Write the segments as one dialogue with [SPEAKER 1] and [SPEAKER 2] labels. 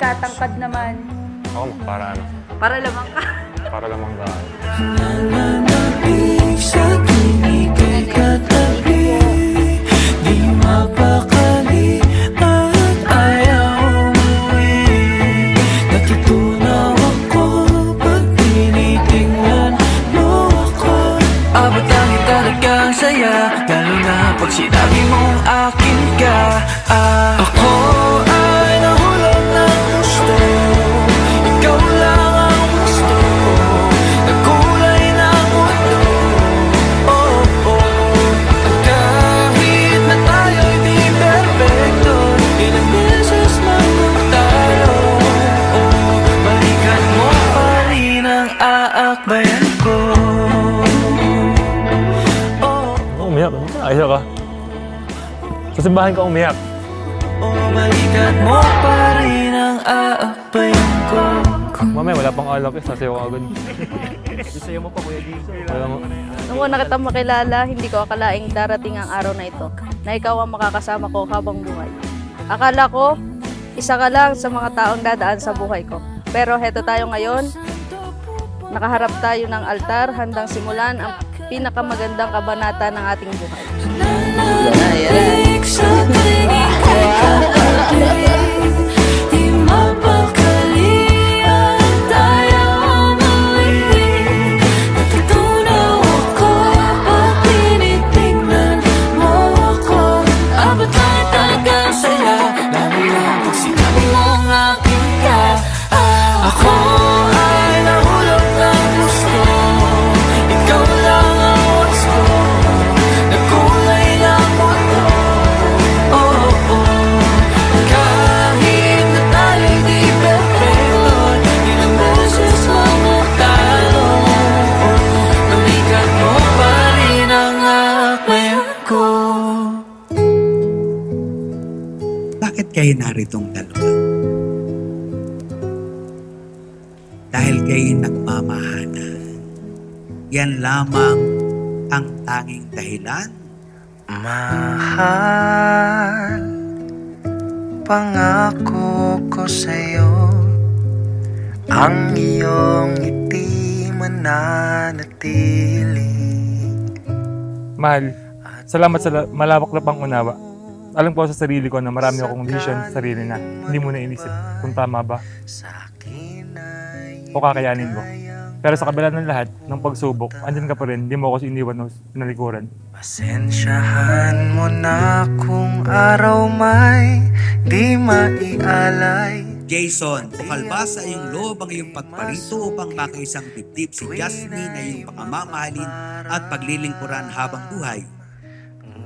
[SPEAKER 1] matatangkad naman.
[SPEAKER 2] Ako, para ano?
[SPEAKER 1] Para lamang ka.
[SPEAKER 2] Para lamang dahil.
[SPEAKER 3] Nananabig sa tuwing ika'y katabi, di mapakali at ayaw umuwi. Natutunaw ako pag tinitingnan mo ako. Abot langit talagang saya, lalo na pag sinabi mong akin ka. Ako ay nahulog ng gusto, ikaw lang ang gusto. Nagkulay ng mundo, oh, oh. At kahit na tayo'y di perfecto, ilang beses man tayo, oh. Balikan mo pa rin ang aakbayan ko.
[SPEAKER 2] Umiyak. Ayos ka. Sa simbahan ka umiyak.
[SPEAKER 3] Oh, balikan mo pa rin ang aakbayan ko.
[SPEAKER 2] Mamaya, wala pang alak eh. Sasayaw ka agad.
[SPEAKER 4] Isayo mo pa, Kuya Jason.
[SPEAKER 2] Wala mo.
[SPEAKER 1] Nung una kitang makilala, hindi ko akalaing darating ang araw na ito na ikaw ang makakasama ko habang buhay. Akala ko, isa ka lang sa mga taong dadaan sa buhay ko. Pero heto tayo ngayon, nakaharap tayo ng altar, handang simulan ang pinakamagandang kabanata ng ating buhay.
[SPEAKER 3] Nananabig sa tuwing ika'y katabi, di mapakali at ayaw umuwi. Natutunaw ako pag tinitingnan mo ako. Abot lang talagang saya, lalo na pag sinabi mong akin ka. Ako ay nahulog ng gusto, ikaw lang ang gusto. Nagkulay ng mundo, oh, oh. Kahit na tayo'y di perfecto, ilang beses magtalo, oh. Balikan mo pa rin ang akbayan ko.
[SPEAKER 5] Bakit kayo naritong dalawa? Dahil kayo nagmamahalan. Yan lamang ang tanging dahilan.
[SPEAKER 3] Mahal, pangako ko sa'yo, ang iyong ngiti mananatili.
[SPEAKER 2] Mahal, salamat sa malawak na pangunawa. Alam ko sa sarili ko na marami akong vision sa sarili na hindi mo na inisip kung tama ba o kakayanin mo. Pero sa kabila ng lahat, ng pagsubok, andyan ka pa rin, hindi mo ako iniwan o pinalikuran.
[SPEAKER 3] Pasensyahan mo na kung araw may di maialay.
[SPEAKER 5] Jason, bukal ba sa iyong loob ang iyong pagparito upang makaisang dibdib si Jasmine na iyong pakamamahalin at paglilingkuran habang buhay?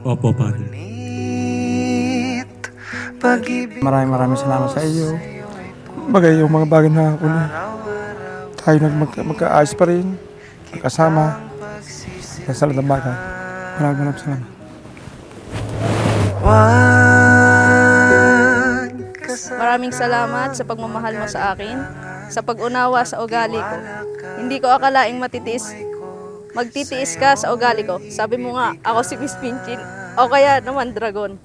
[SPEAKER 6] Opo, Padre.
[SPEAKER 3] Pag-ibig
[SPEAKER 4] Maraming salamat sa iyo. Bagay yung mga bagay na ako na tayo magkaayos pa rin, magkasama, sa lahat ng bagay. Maraming salamat.
[SPEAKER 1] Maraming salamat sa pagmamahal mo sa akin, sa pag-unawa sa ugali ko. Hindi ko akalaing magtitiis ka sa ugali ko. Sabi mo nga, ako si Miss Pinchin, o kaya naman Dragon.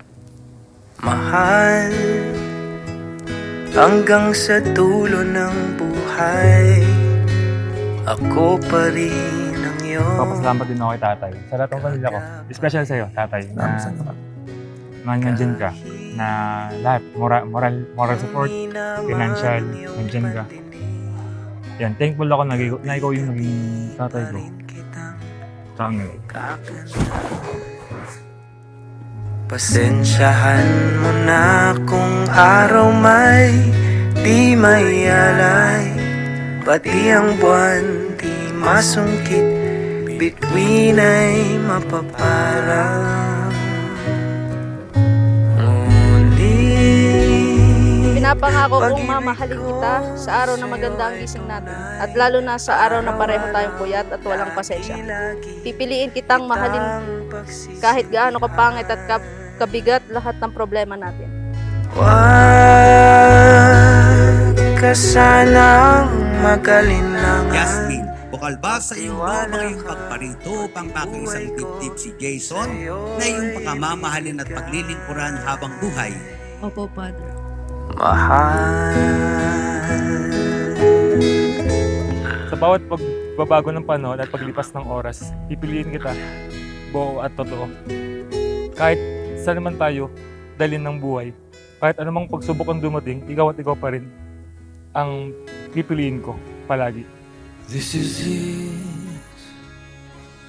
[SPEAKER 3] Mahal, hanggang sa dulo ng buhay, ako pa rin ang iyong.
[SPEAKER 2] Papasalamat din ako kay tatay. Sa lahat ng pamilya ko, especially sa'yo, tatay, na nandyan ka, na lahat, moral support, financial, nandyan ka. Yan, thankful ako na ikaw yung naging tatay ko. Saan nga?
[SPEAKER 3] Pasensyahan mo na kung araw may di maialay, pati ang buwan di masungkit, bituin ay mapaparang.
[SPEAKER 1] Pinapangako kong mamahalin kita sa araw na maganda ang gising natin, at lalo na sa araw na pareho tayong puyat at walang pasensya. Pipiliin kitang mahalin kahit gaano kapangit at kabigat lahat ng problema natin.
[SPEAKER 3] Huwag ka sanang mag-alinlangan.
[SPEAKER 5] Jasmine, bukal ba sa iyong loob ang iyong pagparito upang makaisang dibdib si Jason na iyong pakamamahalin at paglilingkuran habang buhay?
[SPEAKER 1] Opo, Padre.
[SPEAKER 3] mahal.
[SPEAKER 2] Sa bawat pagbabago ng panahon at paglipas ng oras, pipiliin kita, buo at totoo. Kahit saan naman tayo dalhin ng buhay, kahit anumang pagsubok ang dumating, ikaw at ikaw pa rin ang pipiliin ko palagi.
[SPEAKER 3] This is it.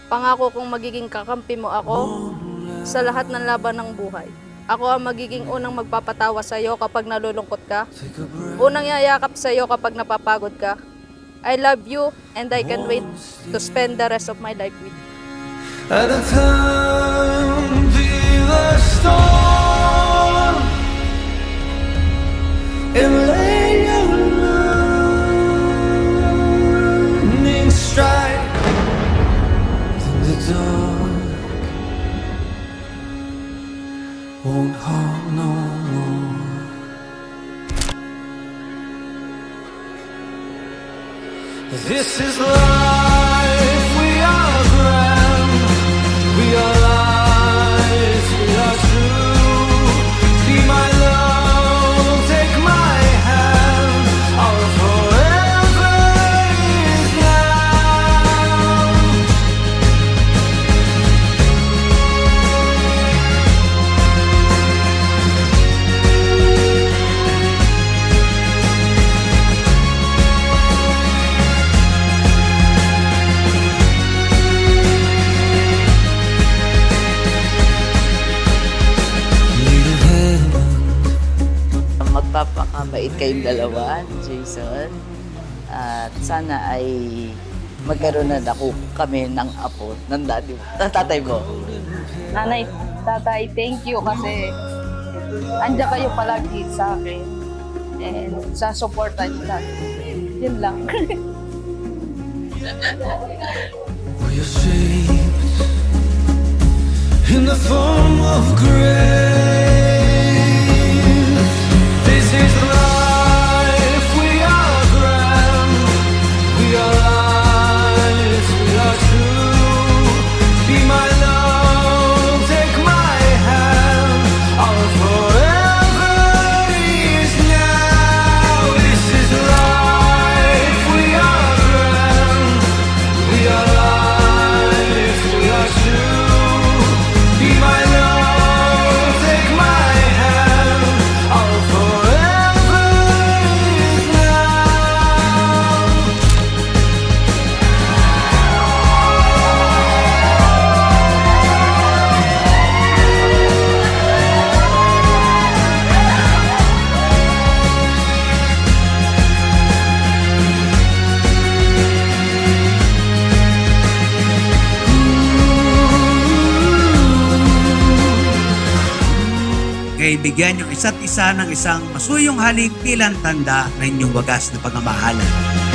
[SPEAKER 1] Pangako kong magiging kakampi mo ako sa lahat ng laban ng buhay. Ako ang magiging unang magpapatawa sa iyo kapag nalulungkot ka. Unang yayakap sa iyo kapag napapagod ka. I love you and I can't wait to spend the rest of my life with you.
[SPEAKER 3] At a time be the storm and lay your lightning strike in the dark. Won't harm no more. This is life, we are grand, we are light, we are true. Be my love, take my hand, our forever is now.
[SPEAKER 7] Magpapakabait kayong dalawa, Jason. At sana ay magkaroon na ako kami ng apo ng tatay mo.
[SPEAKER 1] Nanay, tatay, thank you kasi andyan kayo palagi sa akin and sa supportan niyo lagi. Yun lang.
[SPEAKER 3] Were you shaped in the form of grace? This is life, we are grand, we are light, we are true. Be my love, take my hand, our forever is now. This is life, we are grand, we are light, we are true. Be my love, take my hand, our forever is now.
[SPEAKER 5] Kaibigyan yung isa't isa ng isang masuyong halik bilang tanda ng inyong wagas na pagmamahalan.